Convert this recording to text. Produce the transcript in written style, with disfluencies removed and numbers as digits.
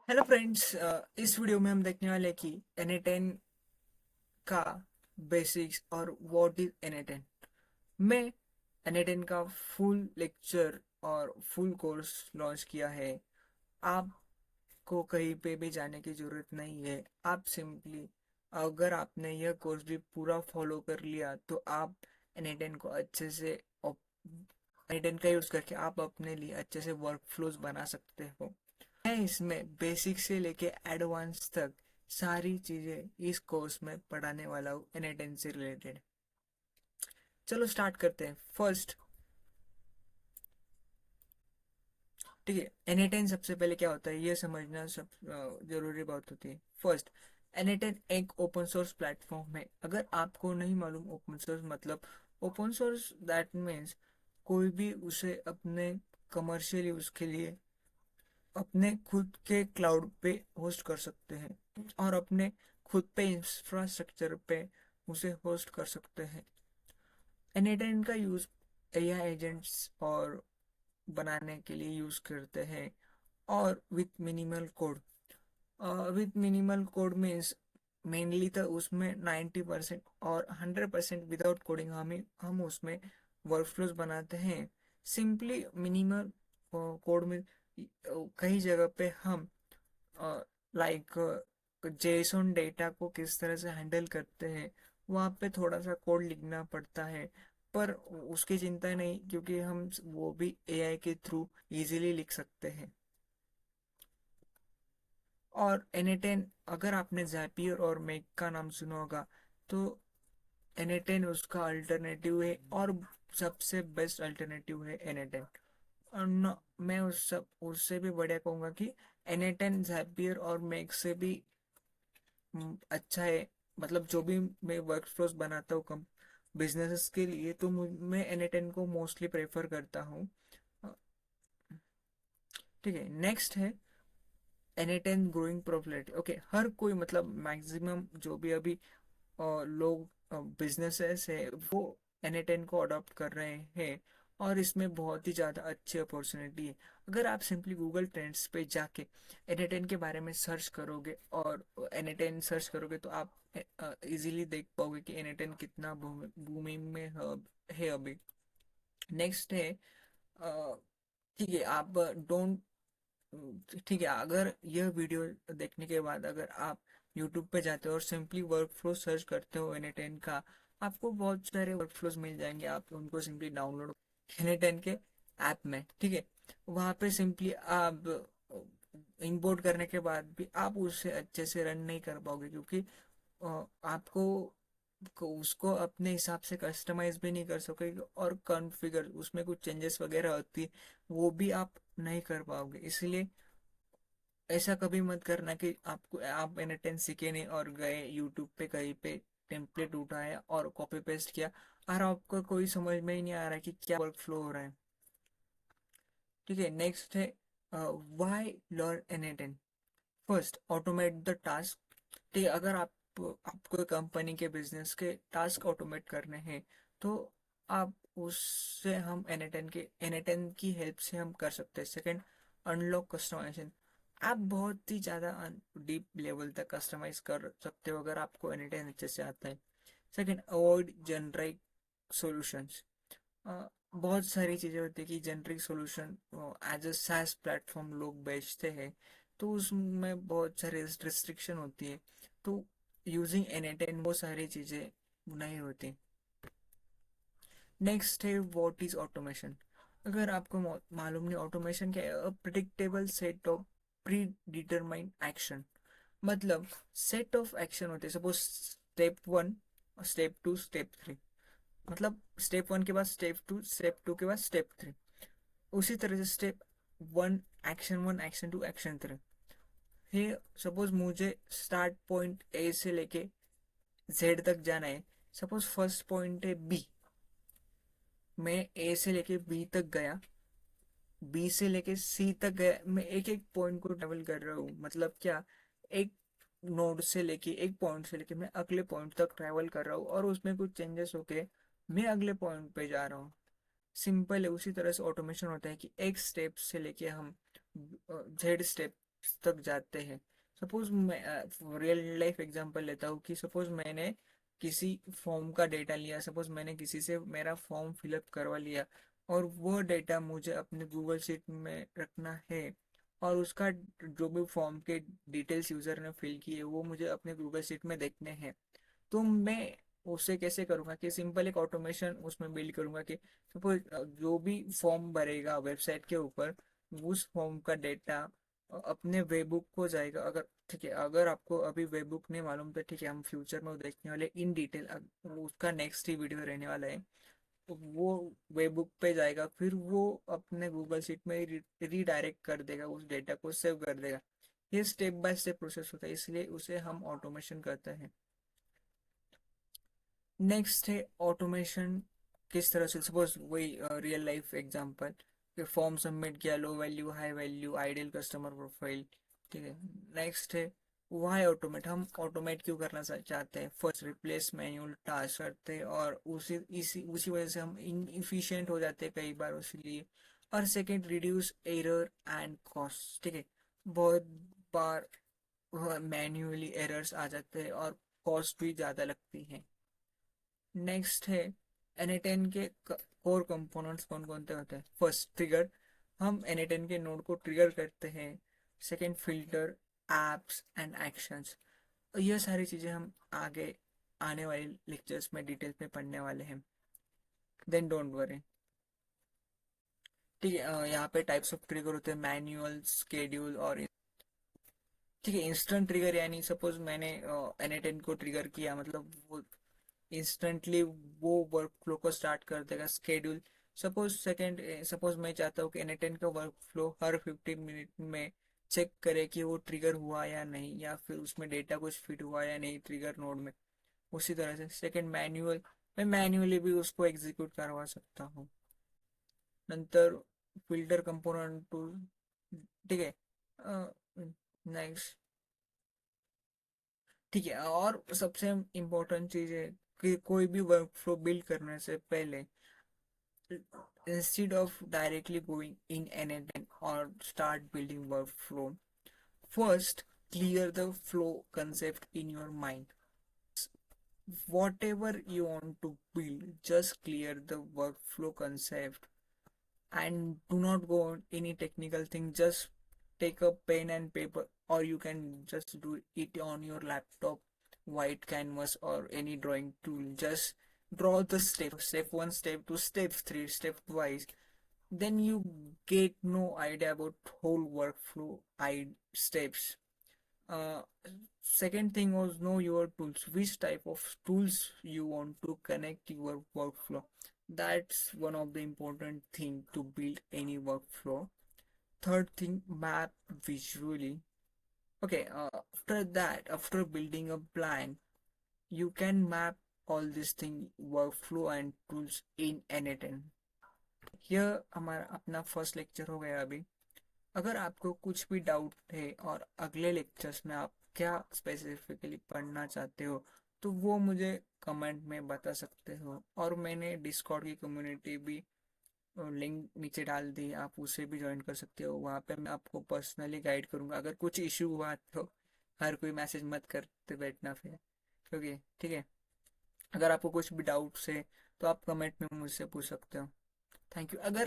Hello friends, इस video में हम देखने वाले हैं कि N10 का बेसिक्स और व्हाट इज N10। मैं N10 का फुल लेक्चर और फुल कोर्स लॉन्च किया है। आपको कहीं पे भी जाने की ज़रूरत नहीं है। आप सिंपली, अगर आपने यह कोर्स भी पूरा फॉलो कर लिया तो आप N10 को अच्छे से N10 का यूज़ करके आप अपने लिए अच्छे से वर्क फ्लोज बना सकते हो। मैं इसमें बेसिक से लेके एडवांस तक सारी चीजें इस कोर्स में पढ़ाने वाला हूँ N10 से रिलेटेड। चलो स्टार्ट करते हैं। फर्स्ट, ठीक है, N10 सबसे पहले क्या होता है ये समझना सब जरूरी बात होती है। फर्स्ट, N10 एक ओपन सोर्स प्लेटफॉर्म है। अगर आपको नहीं मालूम ओपन सोर्स मतलब, ओपन सोर्स दैट मीन्स कोई भी उसे अपने कमर्शियल यूज के लिए अपने खुद के क्लाउड पे होस्ट कर सकते हैं और अपने खुद पे इंफ्रास्ट्रक्चर पे उसे होस्ट कर सकते हैं। N10 का यूज एआई एजेंट्स और बनाने के लिए यूज करते हैं और with minimal code. With minimal code means mainly तो उसमें 90% और 100% विदाउट कोडिंग हम उसमें वर्कफ्लोज बनाते हैं। सिंपली मिनिमल कोड में कई जगह पे हम लाइक जेसॉन डेटा को किस तरह से हैंडल करते हैं वहाँ पे थोड़ा सा कोड लिखना पड़ता है। पर उसकी चिंता नहीं, क्योंकि हम वो भी एआई के थ्रू इजीली लिख सकते हैं। और N10, अगर आपने जैपियर और मेक का नाम सुना होगा तो N10 उसका अल्टरनेटिव है और सबसे बेस्ट अल्टरनेटिव है N10। और न, मैं उससे भी बढ़िया कहूँगा कि N10 जैपियर और मेक से भी अच्छा है। मतलब जो भी मैं वर्क फ्लोज बनाता हूँ कम बिजनेसेस के लिए, तो मैं N10 को मोस्टली प्रेफर करता हूँ। अ, ठीक है, नेक्स्ट है N10 ग्रोइंग पॉपुलैरिटी। ओके, हर कोई मतलब मैक्सिमम जो भी अभी लोग बिजनेसेस है वो N10 को अडॉप्ट कर रहे हैं और इसमें बहुत ही ज़्यादा अच्छी अपॉर्चुनिटी है। अगर आप सिंपली गूगल ट्रेंड्स पे जाके N10 के बारे में सर्च करोगे और N10 सर्च करोगे तो आप इजीली देख पाओगे कि N10 कितना बूमिंग में है अभी। नेक्स्ट है, ठीक है, आप डोंट ठीक है, अगर यह वीडियो देखने के बाद अगर आप यूट्यूब पे जाते हो और सिंपली वर्क फ्लो सर्च करते हो N10 का, आपको बहुत सारे वर्क फ्लोज मिल जाएंगे। आप उनको सिंपली डाउनलोड N10 के ऐप में, ठीक है, वहाँ पे सिंपली आप इंपोर्ट करने के बाद भी आप उससे अच्छे से रन नहीं कर पाओगे, क्योंकि आपको उसको अपने हिसाब से कस्टमाइज भी नहीं कर सकोगे और कॉन्फ़िगर उसमें कुछ चेंजेस वगैरह होती है वो भी आप नहीं कर पाओगे। इसलिए ऐसा कभी मत करना कि आप N10 सीखे नहीं और गए यूट्यूब पे कहीं पे टेम्पलेट उठाया और कॉपी पेस्ट किया और आपको कोई समझ में ही नहीं आ रहा कि क्या वर्क फ्लो हो रहा है। ठीक है, नेक्स्ट है why learn N10। First, automate the task. ठीक है, अगर आपको कंपनी के बिजनेस के टास्क ऑटोमेट करने हैं तो आप उससे हम N10 की हेल्प से हम कर सकते हैं। Second, unlock customisation. आप बहुत ही ज़्यादा डीप लेवल तक कस्टमाइज कर सकते हो अगर आपको N10 अच्छे से आता है। Second, avoid generic solutions. बहुत सारी चीज़ें होती है कि generic solution as a SaaS platform लोग बेचते हैं, तो उसमें बहुत सारे रिस्ट्रिक्शन होती है। तो यूजिंग N10 वो सारी चीज़ें नहीं होती। नेक्स्ट है व्हाट इज ऑटोमेशन। अगर आपको मालूम नहीं ऑटोमेशन क्या है, predictable set of pre determined action. मतलब सेट ऑफ एक्शन होते हैं, सपोज स्टेप 1, स्टेप 2, स्टेप 3। मतलब स्टेप 1 के बाद स्टेप 2, स्टेप 2 के बाद स्टेप 3। उसी तरह से स्टेप 1 एक्शन 1, एक्शन 2, एक्शन 3 है। सपोज मुझे स्टार्ट पॉइंट ए से लेके जेड तक जाना है। सपोज फर्स्ट पॉइंट है बी, मैं ए से लेके बी तक गया, बी से लेके सी तक गया, मैं एक एक पॉइंट को ट्रेवल कर रहा हूँ। मतलब क्या, एक नोड से लेके एक पॉइंट से लेके मैं अगले पॉइंट तक ट्रेवल कर रहा हूँ और उसमें कुछ चेंजेस होके मैं अगले पॉइंट पे जा रहा हूँ। सिंपल है। उसी तरह से ऑटोमेशन होता है कि एक स्टेप से लेके हम जेड स्टेप स्टेप्स तक जाते हैं। सपोज मैं रियल लाइफ एग्जांपल लेता हूँ कि सपोज मैंने किसी फॉर्म का डेटा लिया, सपोज मैंने किसी से मेरा फॉर्म फिलअप करवा लिया और वो डेटा मुझे अपने गूगल शीट में रखना है, और उसका जो भी फॉर्म के डिटेल्स यूजर ने फिल किए वो मुझे अपने गूगल शीट में देखने हैं। तो मैं उसे कैसे करूंगा कि सिंपल एक ऑटोमेशन उसमें बिल्ड करूंगा कि सपोज जो भी फॉर्म भरेगा वेबसाइट के ऊपर, उस फॉर्म का डेटा अपने वेबबुक को जाएगा। अगर ठीक है, अगर आपको अभी वेबबुक नहीं मालूम तो ठीक है, हम फ्यूचर में वो देखने वाले इन डिटेल, उसका नेक्स्ट ही वीडियो रहने वाला है। तो वो वेबबुक पे जाएगा, फिर वो अपने गूगल शीट में रीडायरेक्ट कर देगा, उस डेटा को सेव कर देगा। ये स्टेप बाय स्टेप प्रोसेस होता है, इसलिए उसे हम ऑटोमेशन कहते हैं। नेक्स्ट है ऑटोमेशन। किस तरह से, सपोज वही रियल लाइफ एग्जांपल कि फॉर्म सबमिट किया, low value high value ideal customer profile. ठीक है, नेक्स्ट है वाई ऑटोमेट। हम ऑटोमेट क्यों करना चाहते हैं? फर्स्ट, रिप्लेस मैनुअल टास्क करते हैं और उसी वजह से हम इनफिशिएंट हो जाते हैं कई बार उसी लिए। और second, reduce error and cost. ठीक है, बहुत बार मैन्युअली एरर्स आ जाते हैं और कॉस्ट भी ज़्यादा लगती है। नेक्स्ट है N8N के कोर कंपोनेंट्स कौन कौन से होते हैं? First, trigger. हम N8N के नोड को ट्रिगर करते हैं। Second, filter, apps and actions. ये सारी चीजें हम आगे आने वाले लेक्चर्स में डिटेल्स में पढ़ने वाले हैं। Then don't worry. ठीक है, यहाँ पे टाइप्स ऑफ ट्रिगर होते हैं, मैनुअल, स्केड्यूल और ठीक है, इंस्टेंट ट्रिगर यानी सपोज मैंने N8N को ट्रिगर किया, मतलब वो इंस्टेंटली वो वर्क फ्लो को स्टार्ट कर देगा। स्केड्यूल, सपोज मैं चाहता हूँ कि N8N का वर्क फ्लो हर 15 मिनट में चेक करे कि वो ट्रिगर हुआ या नहीं, या फिर उसमें डेटा कुछ फिट हुआ या नहीं ट्रिगर नोड में। उसी तरह से सेकंड, मैनुअल। मैं मैन्युअली भी उसको एग्जीक्यूट करवा सकता हूँ। नंतर फिल्टर कंपोनेंट टूल। ठीक है, नेक्स्ट। ठीक है, और सबसे इम्पोर्टेंट चीज है कि कोई भी वर्क फ्लो बिल्ड करने से पहले, instead of directly going in anything or start building workflow, first clear the flow concept in your mind. Whatever you want to build, just clear the workflow concept and do not go on any technical thing. Just take a pen and paper, or you can just do it on your laptop, white canvas or any drawing tool. Just draw the step 1, step 2, step 3, step wise. Then you get no idea about whole workflow steps. uh, Second thing was know your tools, which type of tools you want to connect your workflow. That's one of the important thing to build any workflow. Third thing, map visually. Okay, after that, after building a plan, you can map all these thing, workflow and tools in N8N. यह हमारा अपना first lecture हो गया अभी। अगर आपको कुछ भी डाउट है और अगले लेक्चर्स में आप क्या स्पेसिफिकली पढ़ना चाहते हो, तो वो मुझे कमेंट में बता सकते हो। और मैंने डिस्कॉर्ड की कम्युनिटी भी लिंक नीचे डाल दी, आप उसे भी ज्वाइन कर सकते हो। वहाँ पे मैं आपको पर्सनली गाइड करूँगा। अगर कुछ इशू हुआ तो हर कोई मैसेज मत करते बैठना फिर, क्योंकि ठीक है, अगर आपको कुछ भी डाउट्स है तो आप कमेंट में मुझसे पूछ सकते हो। Thank you. अगर